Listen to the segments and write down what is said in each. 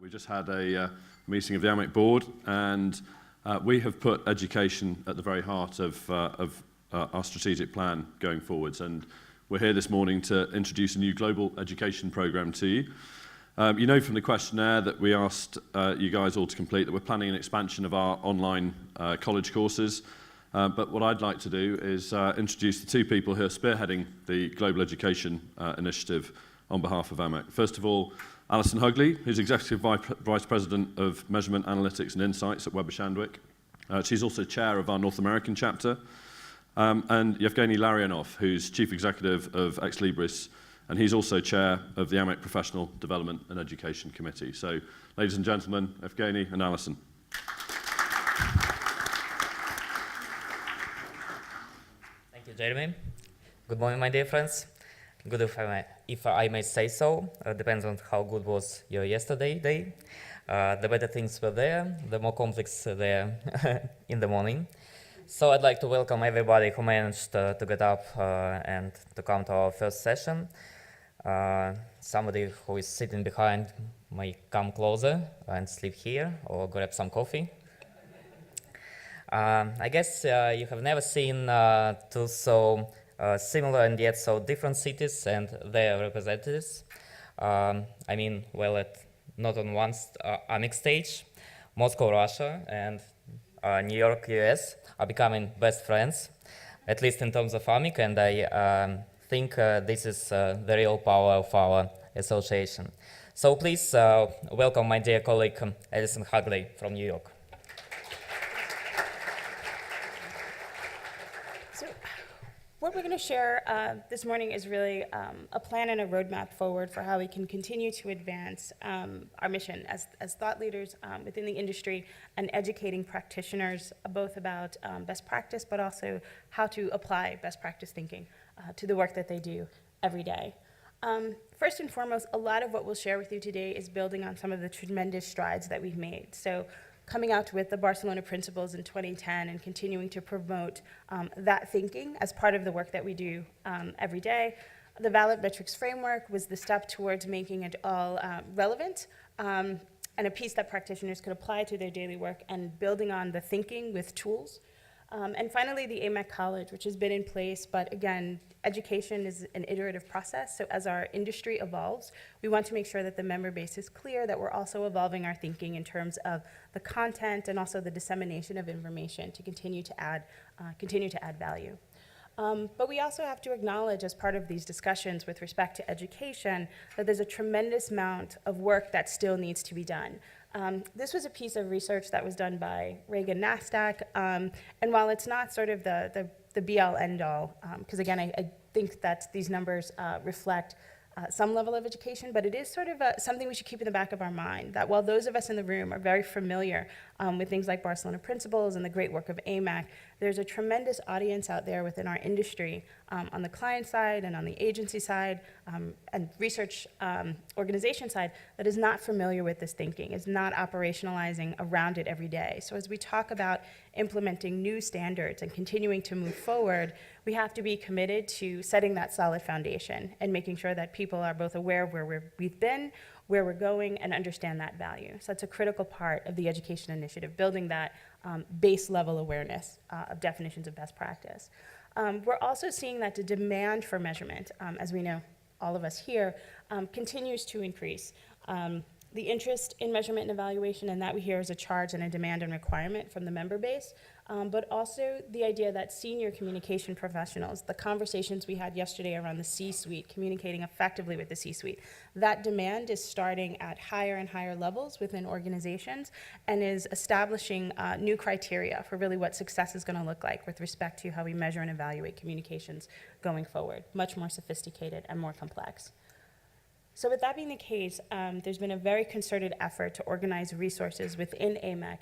We just had a meeting of the AMEC board, and we have put education at the very heart of our strategic plan going forwards. And we're here this morning to introduce a new global education program to you. You know from the questionnaire that we asked you guys all to complete that we're planning an expansion of our online college courses. But what I'd like to do is introduce the two people who are spearheading the Global Education Initiative on behalf of AMEC. First of all, Allyson Hugley, who's Executive Vice President of Measurement, Analytics and Insights at Weber Shandwick. She's also Chair of our North American chapter. And Yevgeny Larionov, who's Chief Executive of Ex Libris, and he's also Chair of the AMEC Professional Development and Education Committee. So, ladies and gentlemen, Yevgeny and Allyson. Thank you, Jeremy. Good morning, my dear friends. Good if I may say so. Depends on how good was your yesterday day. The better things were there, the more complex there in the morning. So I'd like to welcome everybody who managed to get up and to come to our first session. Somebody who is sitting behind may come closer and sleep here or grab some coffee. I guess you have never seen two so similar and yet so different cities and their representatives. I mean, well, not on one AMEC stage, Moscow, Russia, and New York, US are becoming best friends, at least in terms of AMEC, and I think this is the real power of our association. So please welcome my dear colleague, Allyson Hugley from New York. What we're going to share this morning is really a plan and a roadmap forward for how we can continue to advance our mission as thought leaders within the industry and educating practitioners both about best practice, but also how to apply best practice thinking to the work that they do every day. First and foremost, a lot of what we'll share with you today is building on some of the tremendous strides that we've made. So, coming out with the Barcelona Principles in 2010 and continuing to promote that thinking as part of the work that we do every day. The Valid Metrics Framework was the step towards making it all relevant and a piece that practitioners could apply to their daily work and building on the thinking with tools. And finally, the AMEC College, which has been in place, but again, education is an iterative process, so as our industry evolves, we want to make sure that the member base is clear, that we're also evolving our thinking in terms of the content and also the dissemination of information to continue to add value. But we also have to acknowledge, as part of these discussions with respect to education, that there's a tremendous amount of work that still needs to be done. This was a piece of research that was done by Reagan Nasdaq, and while it's not sort of the be-all, end-all, because again, I think that these numbers reflect some level of education, but it is sort of something we should keep in the back of our mind, that while those of us in the room are very familiar with things like Barcelona Principles and the great work of AMEC, there's a tremendous audience out there within our industry on the client side and on the agency side and research organization side that is not familiar with this thinking, is not operationalizing around it every day. So as we talk about implementing new standards and continuing to move forward, we have to be committed to setting that solid foundation and making sure that people are both aware of where we've been, where we're going, and understand that value. So that's a critical part of the education initiative, building that base level awareness of definitions of best practice. We're also seeing that the demand for measurement, as we know, all of us here, continues to increase. The interest in measurement and evaluation, and that we hear is a charge and a demand and requirement from the member base, but also the idea that senior communication professionals, the conversations we had yesterday around the C-suite, communicating effectively with the C-suite, that demand is starting at higher and higher levels within organizations and is establishing new criteria for really what success is going to look like with respect to how we measure and evaluate communications going forward, much more sophisticated and more complex. So with that being the case, there's been a very concerted effort to organize resources within AMEC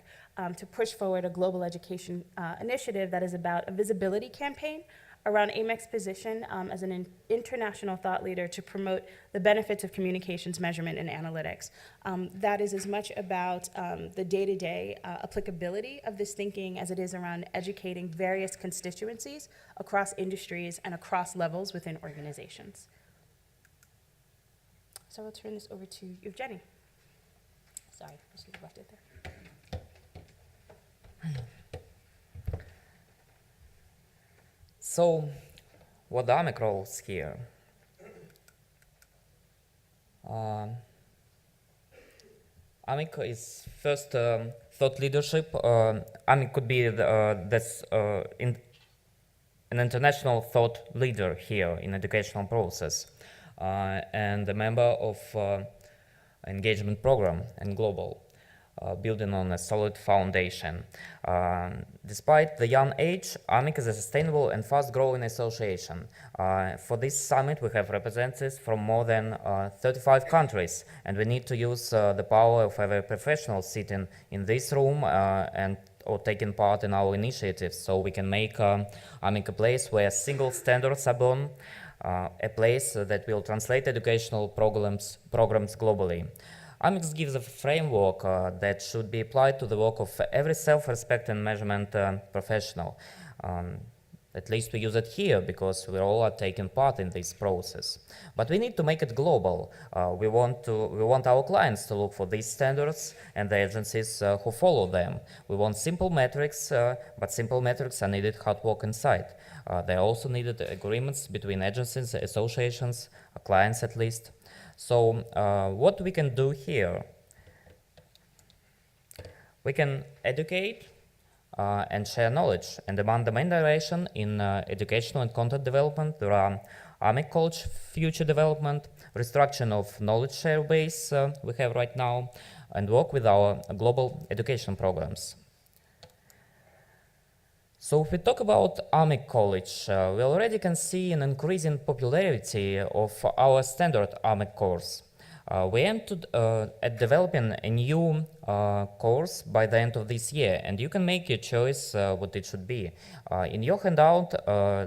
to push forward a global education initiative that is about a visibility campaign around AMEC's position as an international thought leader to promote the benefits of communications measurement and analytics. That is as much about the day-to-day applicability of this thinking as it is around educating various constituencies across industries and across levels within organizations. So I'll turn this over to Yevgeny. Sorry, I should have left it there. So, what are AMEC roles here? AMEC is first thought leadership. AMEC could be an international thought leader here in educational process and a member of engagement program and global, building on a solid foundation. Despite the young age, AMEC is a sustainable and fast-growing association. For this summit, we have representatives from more than 35 countries, and we need to use the power of every professional sitting in this room or taking part in our initiatives, so we can make AMEC a place where single standards are born, a place that will translate educational programs globally. AMEC gives a framework that should be applied to the work of every self-respecting measurement professional. At least we use it here because we all are taking part in this process. But we need to make it global. We want our clients to look for these standards and the agencies who follow them. We want simple metrics, but simple metrics are needed hard work inside. There are also needed agreements between agencies, associations, clients at least. So what we can do here, we can educate and share knowledge. And among the main direction in educational and content development, there are AMEC College future development, restructuring of knowledge share base we have right now, and work with our global education programs. So if we talk about AMEC College, we already can see an increasing popularity of our standard AMEC course. We aim at developing a new course by the end of this year, and you can make your choice what it should be. In your handout,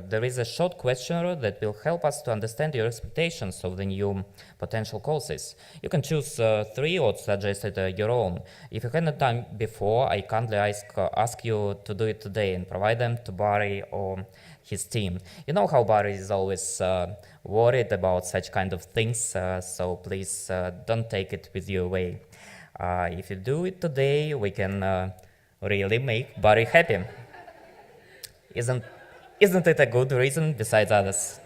there is a short questionnaire that will help us to understand your expectations of the new potential courses. You can choose 3 or suggest your own. If you had the time before, I kindly ask you to do it today and provide them to Barry or his team. You know how Barry is always worried about such kind of things, so please don't take it with you away. If you do it today, we can really make Barry happy. Isn't it a good reason besides others?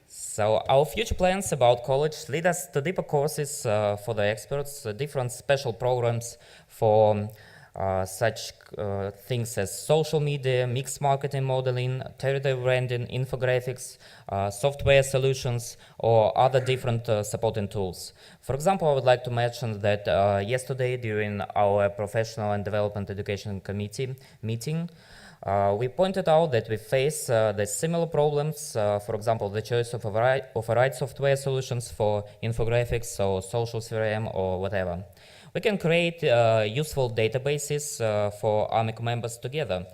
So our future plans about college lead us to deeper courses for the experts, different special programs for such things as social media, mixed marketing modeling, territory branding, infographics, software solutions, or other different supporting tools. For example, I would like to mention that yesterday during our Professional and Development Education Committee meeting, we pointed out that we face the similar problems, for example, the choice of a right software solutions for infographics or social CRM or whatever. We can create useful databases for AMEC members together.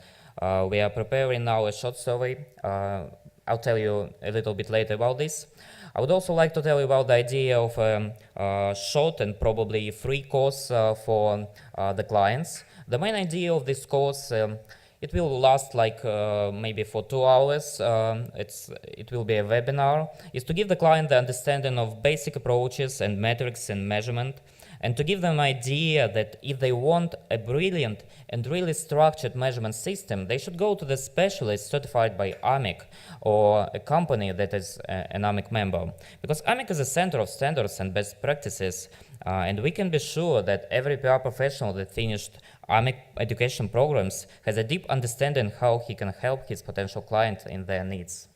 We are preparing now a short survey. I'll tell you a little bit later about this. I would also like to tell you about the idea of a short and probably free course for the clients. The main idea of this course, it will last like maybe for 2 hours. It will be a webinar. Is to give the client the understanding of basic approaches and metrics and measurement, and to give them an idea that if they want a brilliant and really structured measurement system, they should go to the specialist certified by AMEC or a company that is an AMEC member. Because AMEC is a center of standards and best practices, and we can be sure that every PR professional that finished AMEC education programs has a deep understanding how he can help his potential client in their needs.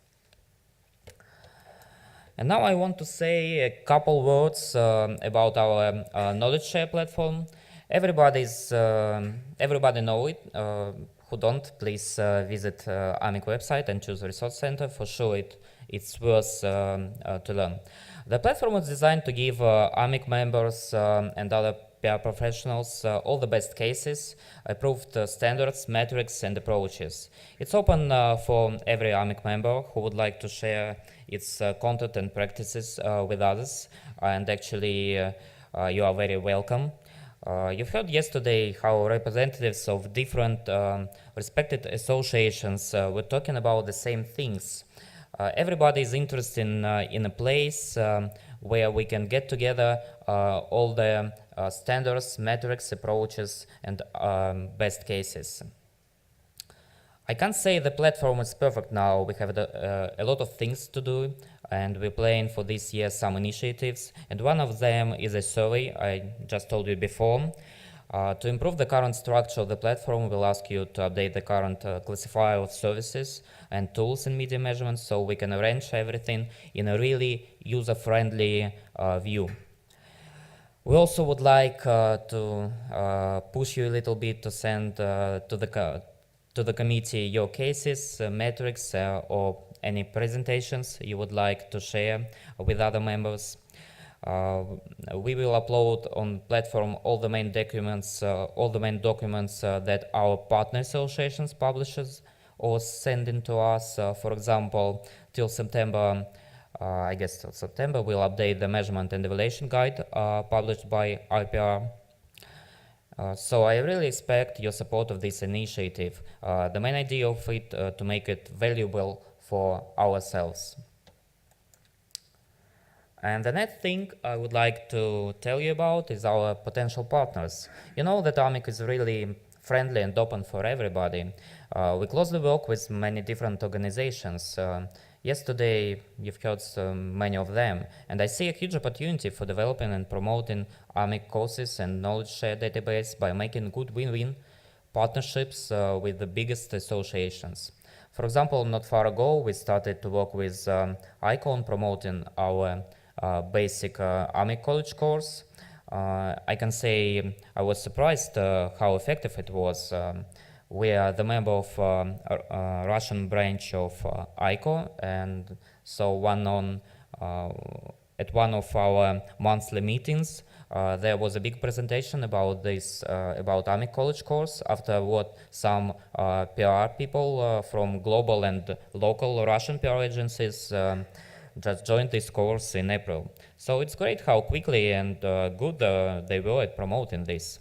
And now I want to say a couple words about our knowledge share platform. Everybody know it. Who don't, please visit AMEC website and choose a resource center. For sure, it's worth to learn. The platform was designed to give AMEC members and other PR professionals all the best cases, approved standards, metrics, and approaches. It's open for every AMEC member who would like to share its content and practices with others, and actually you are very welcome. You've heard yesterday how representatives of different respected associations were talking about the same things. Everybody is interested in a place where we can get together all the standards, metrics, approaches, and best cases. I can't say the platform is perfect now. We have a lot of things to do, and we're planning for this year some initiatives, and one of them is a survey I just told you before. To improve the current structure of the platform, we'll ask you to update the current classifier of services and tools in media measurement so we can arrange everything in a really user-friendly view. We also would like to push you a little bit to send to the committee your cases, metrics, or any presentations you would like to share with other members. We will upload on platform all the main documents that our partner associations publishes or send in to us. For example, till September, I guess till September, we'll update the measurement and evaluation guide published by IPR. So I really expect your support of this initiative. The main idea of it to make it valuable for ourselves. And the next thing I would like to tell you about is our potential partners. You know that AMEC is really friendly and open for everybody. We closely work with many different organizations. Yesterday, you've heard many of them, and I see a huge opportunity for developing and promoting AMEC courses and knowledge share database by making good win-win partnerships with the biggest associations. For example, not far ago, we started to work with ICON promoting our basic AMEC college course. I can say I was surprised how effective it was. We are the member of Russian branch of ICO, and so at one of our monthly meetings, there was a big presentation about this, about AMEC college course, after what some PR people from global and local Russian PR agencies just joined this course in April. So it's great how quickly and good they were at promoting this.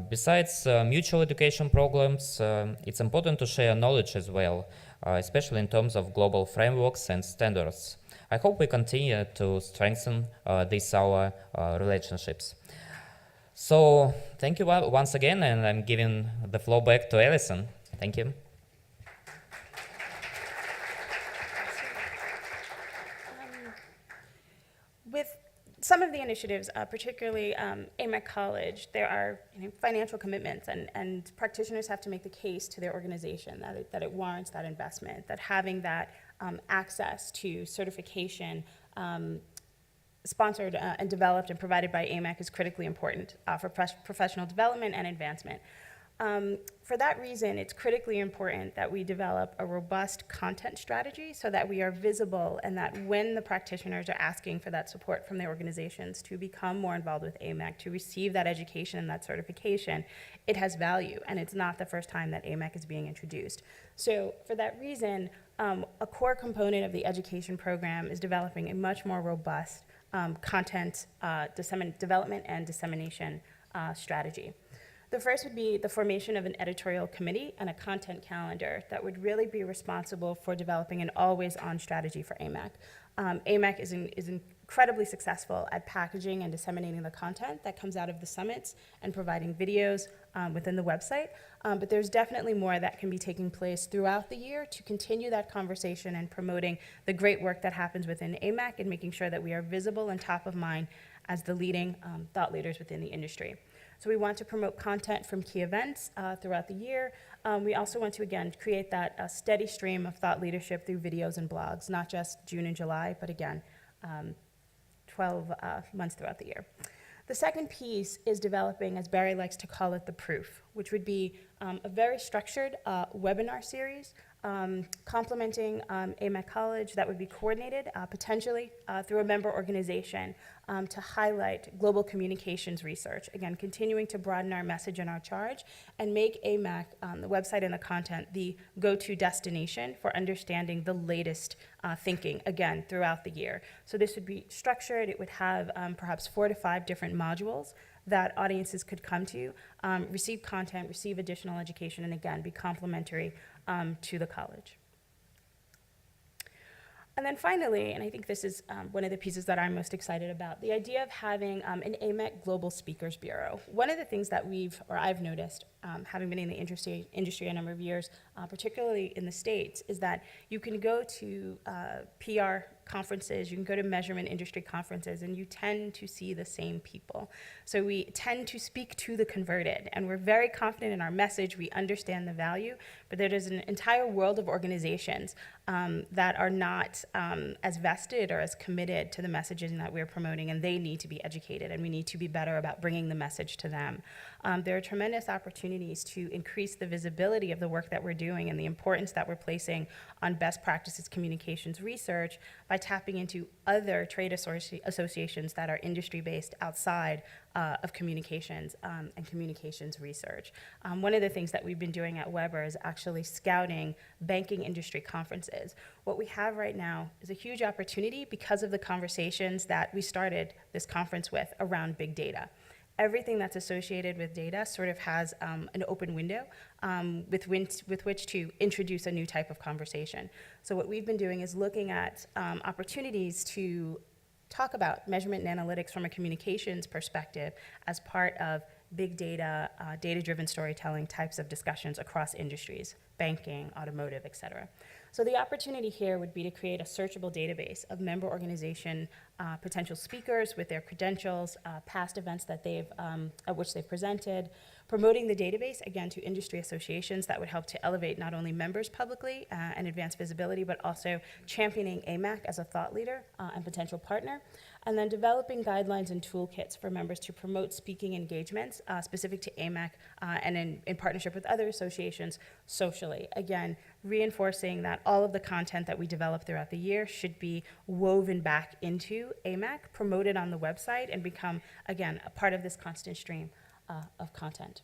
Besides mutual education programs, it's important to share knowledge as well, especially in terms of global frameworks and standards. I hope we continue to strengthen these our relationships. So thank you once again, and I'm giving the floor back to Allyson. Thank you. With some of the initiatives, particularly AMEC College, there are financial commitments, and practitioners have to make the case to their organization that it warrants that investment, that having that access to certification sponsored and developed and provided by AMEC is critically important for professional development and advancement. For that reason, it's critically important that we develop a robust content strategy so that we are visible, and that when the practitioners are asking for that support from their organizations to become more involved with AMEC, to receive that education and that certification, it has value, and it's not the first time that AMEC is being introduced. So for that reason, a core component of the education program is developing a much more robust content development and dissemination strategy. The first would be the formation of an editorial committee and a content calendar that would really be responsible for developing an always-on strategy for AMEC. AMEC is incredibly successful at packaging and disseminating the content that comes out of the summits and providing videos within the website, but there's definitely more that can be taking place throughout the year to continue that conversation and promoting the great work that happens within AMEC and making sure that we are visible and top of mind as the leading thought leaders within the industry. So we want to promote content from key events throughout the year. We also want to, again, create that steady stream of thought leadership through videos and blogs, not just June and July, but again, 12 months throughout the year. The second piece is developing, as Barry likes to call it, the proof, which would be a very structured webinar series complementing AMEC College that would be coordinated potentially through a member organization to highlight global communications research, again, continuing to broaden our message and our charge, and make AMEC, the website and the content, the go-to destination for understanding the latest thinking, again, throughout the year. So this would be structured. It would have perhaps 4 to 5 different modules that audiences could come to, receive content, receive additional education, and again, be complementary to the college. And then finally, and I think this is one of the pieces that I'm most excited about, the idea of having an AMEC Global Speakers Bureau. One of the things that I've noticed, having been in the industry a number of years, particularly in the States, is that you can go to PR conferences, you can go to measurement industry conferences, and you tend to see the same people. So we tend to speak to the converted, and we're very confident in our message, we understand the value, but there is an entire world of organizations that are not as vested or as committed to the messaging that we're promoting, and they need to be educated, and we need to be better about bringing the message to them. There are tremendous opportunities to increase the visibility of the work that we're doing and the importance that we're placing on best practices communications research by tapping into other trade associations that are industry-based outside of communications and communications research. One of the things that we've been doing at Weber is actually scouting banking industry conferences. What we have right now is a huge opportunity because of the conversations that we started this conference with around big data. Everything that's associated with data sort of has an open window with which to introduce a new type of conversation. So what we've been doing is looking at opportunities to talk about measurement and analytics from a communications perspective as part of big data, data-driven storytelling types of discussions across industries, banking, automotive, et cetera. So the opportunity here would be to create a searchable database of member organization potential speakers with their credentials, past events that at which they've presented, promoting the database, again, to industry associations that would help to elevate not only members publicly and advance visibility, but also championing AMEC as a thought leader and potential partner, and then developing guidelines and toolkits for members to promote speaking engagements specific to AMEC and in partnership with other associations socially. Again, reinforcing that all of the content that we develop throughout the year should be woven back into AMEC, promoted on the website, and become, again, a part of this constant stream of content.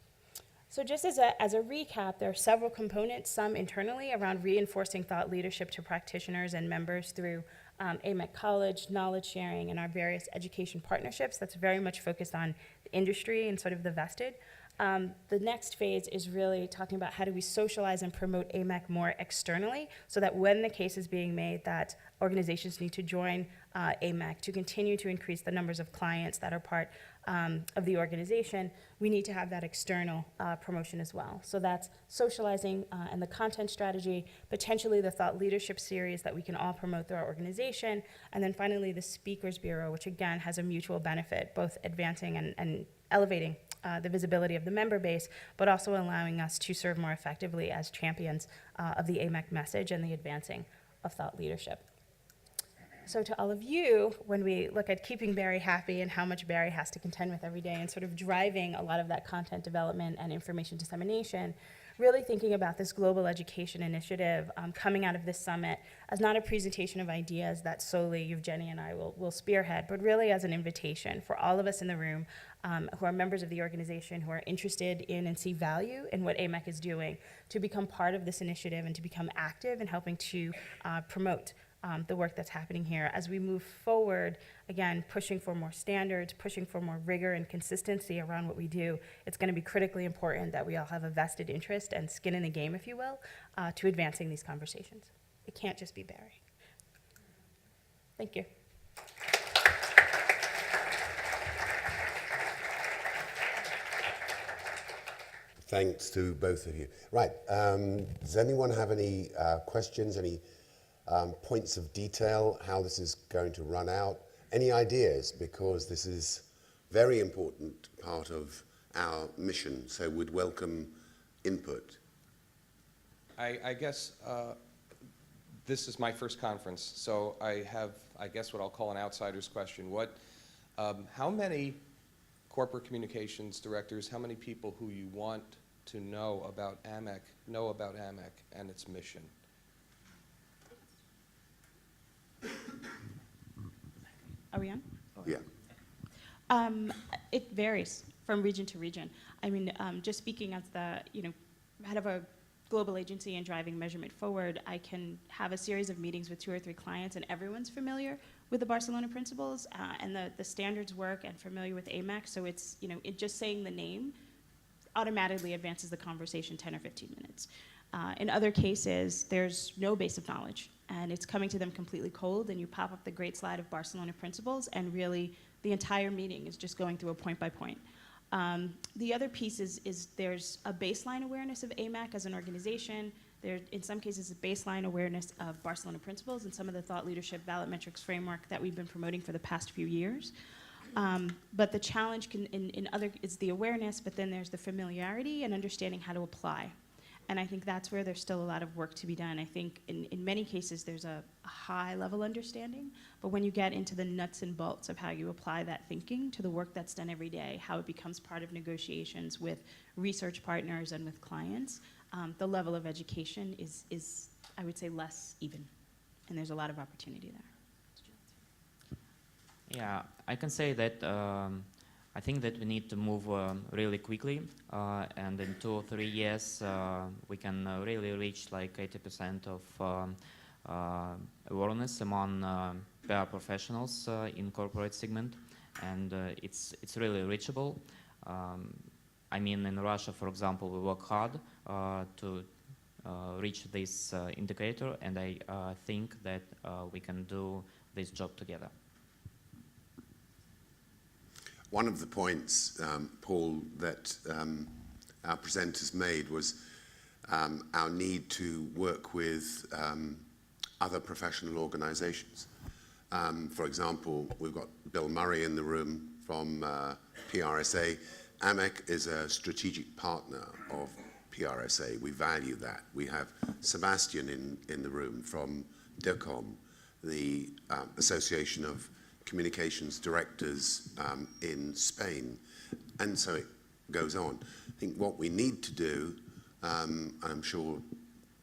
So just as a recap, there are several components, some internally around reinforcing thought leadership to practitioners and members through AMEC College, knowledge sharing, and our various education partnerships that's very much focused on the industry and sort of the vested. The next phase is really talking about how do we socialize and promote AMEC more externally so that when the case is being made that organizations need to join AMEC to continue to increase the numbers of clients that are part of the organization, we need to have that external promotion as well. So that's socializing and the content strategy, potentially the thought leadership series that we can all promote through our organization, and then finally the Speakers Bureau, which again has a mutual benefit, both advancing and elevating the visibility of the member base, but also allowing us to serve more effectively as champions of the AMEC message and the advancing of thought leadership. So to all of you, when we look at keeping Barry happy and how much Barry has to contend with every day and sort of driving a lot of that content development and information dissemination, really thinking about this global education initiative coming out of this summit as not a presentation of ideas that solely Evgeny and I will spearhead, but really as an invitation for all of us in the room who are members of the organization, who are interested in and see value in what AMEC is doing, to become part of this initiative and to become active in helping to promote the work that's happening here as we move forward, again, pushing for more standards, pushing for more rigor and consistency around what we do. It's going to be critically important that we all have a vested interest and skin in the game, if you will, to advancing these conversations. It can't just be Barry. Thank you. Thanks to both of you. Right, does anyone have any questions, any points of detail, how this is going to run out? Any ideas? Because this is a very important part of our mission, so we'd welcome input. I guess this is my first conference, so I have, I guess, what I'll call an outsider's question. How many corporate communications directors, how many people who you want to know about AMEC and its mission? Are we on? Yeah. It varies from region to region. I mean, just speaking as the head of a global agency and driving measurement forward, I can have a series of meetings with 2 or 3 clients, and everyone's familiar with the Barcelona principles and the standards work and familiar with AMEC. So it's just saying the name automatically advances the conversation 10 or 15 minutes. In other cases, there's no base of knowledge, and it's coming to them completely cold, and you pop up the great slide of Barcelona principles, and really the entire meeting is just going through a point by point. The other piece is there's a baseline awareness of AMEC as an organization. There, in some cases, a baseline awareness of Barcelona principles and some of the thought leadership ballot metrics framework that we've been promoting for the past few years. But the challenge in other is the awareness, but then there's the familiarity and understanding how to apply. And I think that's where there's still a lot of work to be done. I think in many cases there's a high level understanding, but when you get into the nuts and bolts of how you apply that thinking to the work that's done every day, how it becomes part of negotiations with research partners and with clients, the level of education is, I would say, less even. And there's a lot of opportunity there. Yeah, I can say that I think that we need to move really quickly, and in 2 or 3 years we can really reach like 80% of awareness among PR professionals in corporate segment, and it's really reachable. I mean, in Russia, for example, we work hard to reach this indicator, and I think that we can do this job together. One of the points, Paul, that our presenters made was our need to work with other professional organizations. For example, we've got Bill Murray in the room from PRSA. AMEC is a strategic partner of PRSA. We value that. We have Sebastian in the room from DECOM, the Association of Communications Directors in Spain, and so it goes on. I think what we need to do, and I'm sure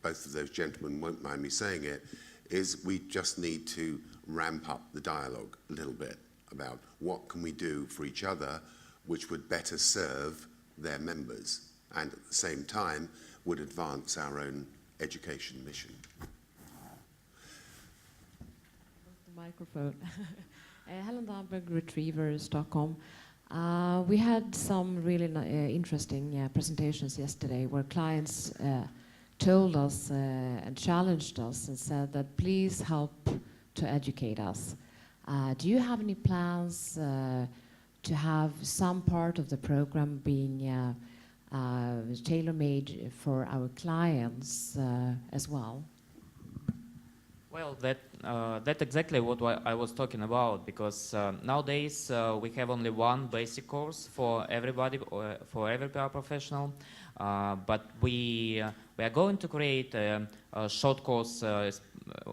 both of those gentlemen won't mind me saying it, is we just need to ramp up the dialogue a little bit about what can we do for each other which would better serve their members and at the same time would advance our own education mission. The microphone. Helen Dahlberg, Retriever, Stockholm. We had some really interesting presentations yesterday where clients told us and challenged us and said that please help to educate us. Do you have any plans to have some part of the program being tailor-made for our clients as well? Well, that's exactly what I was talking about, because nowadays we have only one basic course for everybody, for every PR professional, but we are going to create a short course,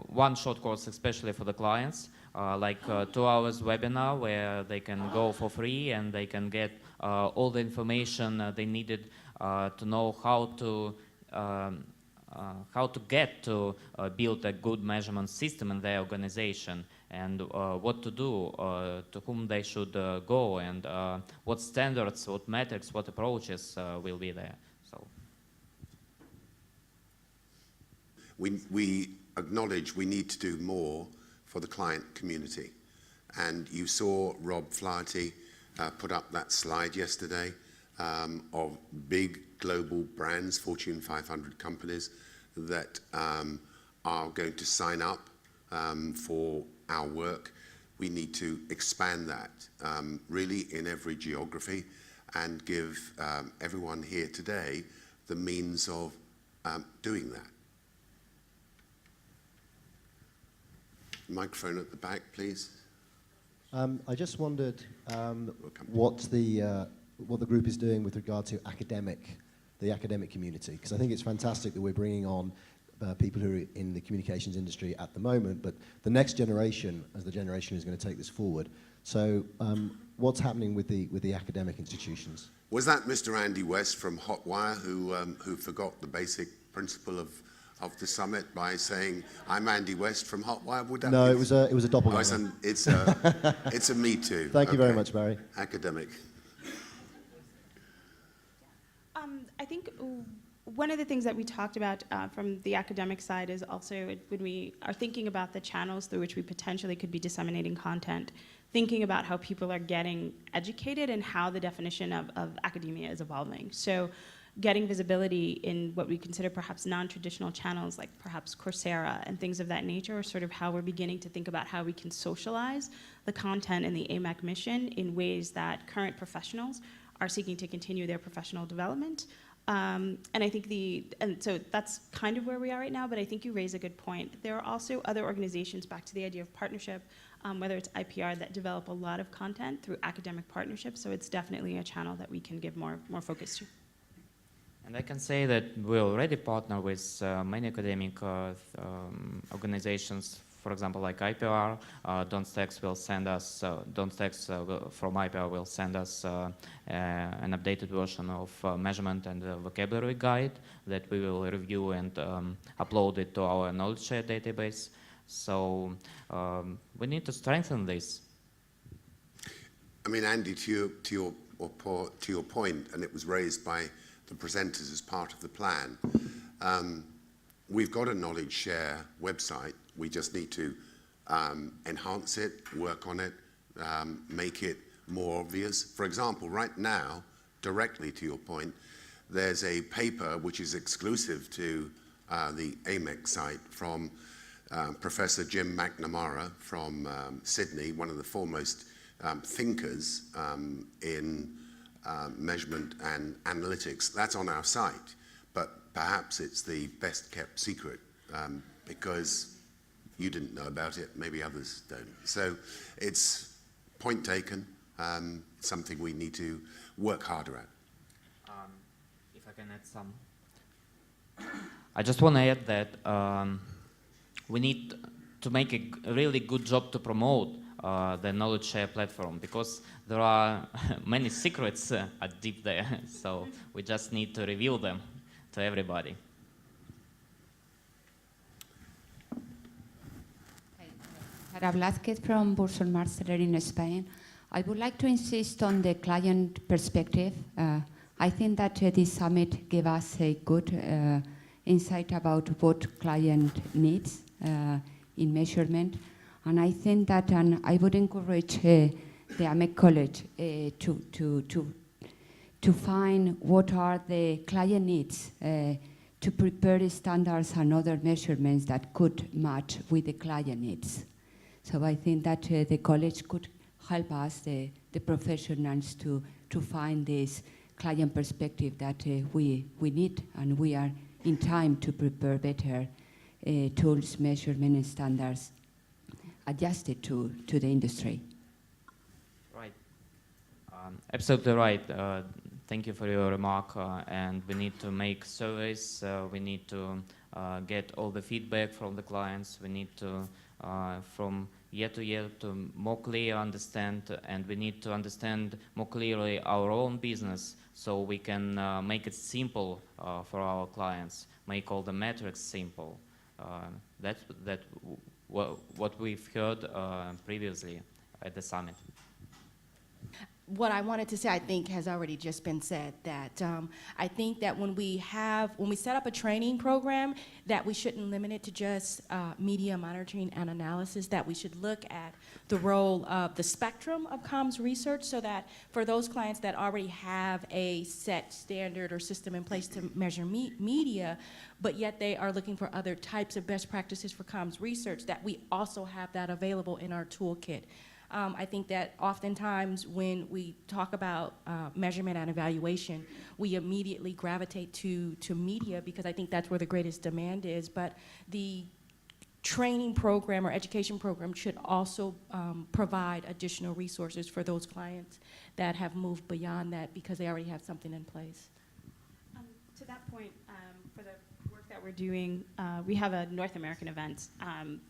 one short course especially for the clients, like 2 hours webinar where they can go for free and they can get all the information they needed to know how to get to build a good measurement system in their organization, and what to do, to whom they should go, and what standards, what metrics, what approaches will be there. So we acknowledge we need to do more for the client community, and you saw Rob Flaherty put up that slide yesterday of big global brands, Fortune 500 companies that are going to sign up for our work. We need to expand that really in every geography and give everyone here today the means of doing that. Microphone at the back, please. I just wondered what the group is doing with regard to the academic community, because I think it's fantastic that we're bringing on people who are in the communications industry at the moment, but the next generation, as the generation who's going to take this forward. So what's happening with the academic institutions? Was that Mr. Andy West from Hotwire who forgot the basic principle of the summit by saying, "I'm Andy West from Hotwire"? Would that No, be... it was a doppelganger. Oh, it's a me too. Thank you very much, Barry. Academic. I think one of the things that we talked about from the academic side is also when we are thinking about the channels through which we potentially could be disseminating content, thinking about how people are getting educated and how the definition of academia is evolving. So getting visibility in what we consider perhaps non-traditional channels like perhaps Coursera and things of that nature, or sort of how we're beginning to think about how we can socialize the content in the AMEC mission in ways that current professionals are seeking to continue their professional development. And I think so that's kind of where we are right now, but I think you raise a good point. There are also other organizations, back to the idea of partnership, whether it's IPR, that develop a lot of content through academic partnerships, so it's definitely a channel that we can give more focus to. And I can say that we already partner with many academic organizations, for example, like IPR. Don'tStax will send us, Don'tStax from IPR will send us an updated version of measurement and vocabulary guide that we will review and upload it to our knowledge share database. So we need to strengthen this. I mean, Andy, to your point, and it was raised by the presenters as part of the plan, we've got a knowledge share website. We just need to enhance it, work on it, make it more obvious. For example, right now, directly to your point, there's a paper which is exclusive to the AMEC site from Professor Jim McNamara from Sydney, one of the foremost thinkers in measurement and analytics. That's on our site, but perhaps it's the best kept secret because you didn't know about it, maybe others don't. So it's point taken, something we need to work harder at. If I can add some. I just want to add that we need to make a really good job to promote the knowledge share platform, because there are many secrets deep there, so we just need to reveal them to everybody. Sara Blázquez from Burson Marsteller in Spain. I would like to insist on the client perspective. I think that this summit gave us a good insight about what client needs in measurement. And I think that I would encourage the AMEC College to find what are the client needs to prepare standards and other measurements that could match with the client needs. So I think that the college could help us, the professionals, to find this client perspective that we need, and we are in time to prepare better tools, measurement, and standards adjusted to the industry. Right. Absolutely right. Thank you for your remark. And we need to make surveys. We need to get all the feedback from the clients. We need to, from year to year, to more clearly understand, and we need to understand more clearly our own business, so we can make it simple for our clients, make all the metrics simple. That's what we've heard previously at the summit. What I wanted to say, I think, has already just been said, that I think that when we set up a training program, that we shouldn't limit it to just media monitoring and analysis, that we should look at the role of the spectrum of comms research, so that for those clients that already have a set standard or system in place to measure media, but yet they are looking for other types of best practices for comms research, that we also have that available in our toolkit. I think that oftentimes when we talk about measurement and evaluation, we immediately gravitate to media, because I think that's where the greatest demand is. But the training program or education program should also provide additional resources for those clients that have moved beyond that, because they already have something in place. To that point, for the work that we're doing, we have a North American event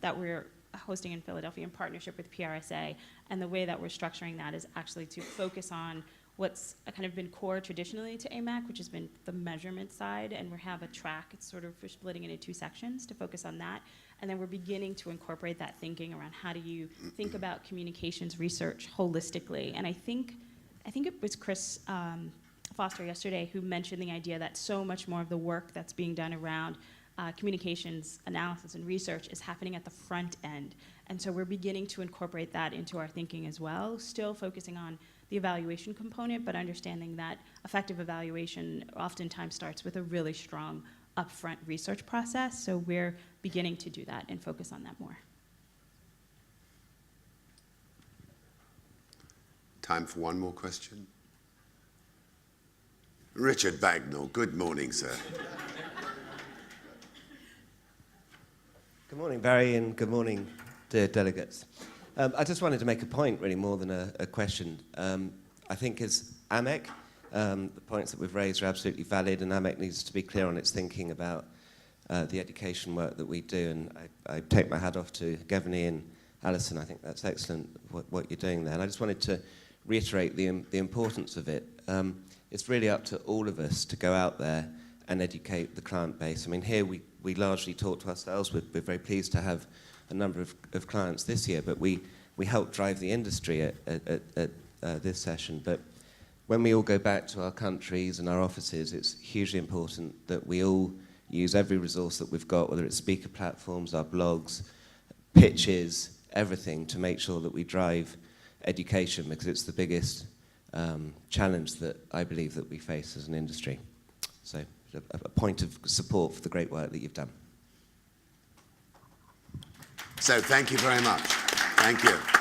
that we're hosting in Philadelphia in partnership with PRSA, and the way that we're structuring that is actually to focus on what's kind of been core traditionally to AMEC, which has been the measurement side, and we have a track. It's sort of, we're splitting it into 2 sections to focus on that, and then we're beginning to incorporate that thinking around how do you think about communications research holistically. And I think it was Chris Foster yesterday who mentioned the idea that so much more of the work that's being done around communications analysis and research is happening at the front end. And so we're beginning to incorporate that into our thinking as well, still focusing on the evaluation component, but understanding that effective evaluation oftentimes starts with a really strong upfront research process. So we're beginning to do that and focus on that more. Time for one more question. Richard Bagnall, good morning, sir. Good morning, Barry, and good morning, dear delegates. I just wanted to make a point, really, more than a question. I think as AMEC, the points that we've raised are absolutely valid, and AMEC needs to be clear on its thinking about the education work that we do, and I take my hat off to Gavin and Allyson. I think that's excellent, what you're doing there. And I just wanted to reiterate the importance of it. It's really up to all of us to go out there and educate the client base. I mean, here we largely talk to ourselves. We're very pleased to have a number of clients this year, but we help drive the industry at this session. But when we all go back to our countries and our offices, it's hugely important that we all use every resource that we've got, whether it's speaker platforms, our blogs, pitches, everything, to make sure that we drive education, because it's the biggest challenge that I believe that we face as an industry. So a point of support for the great work that you've done. So thank you very much. Thank you.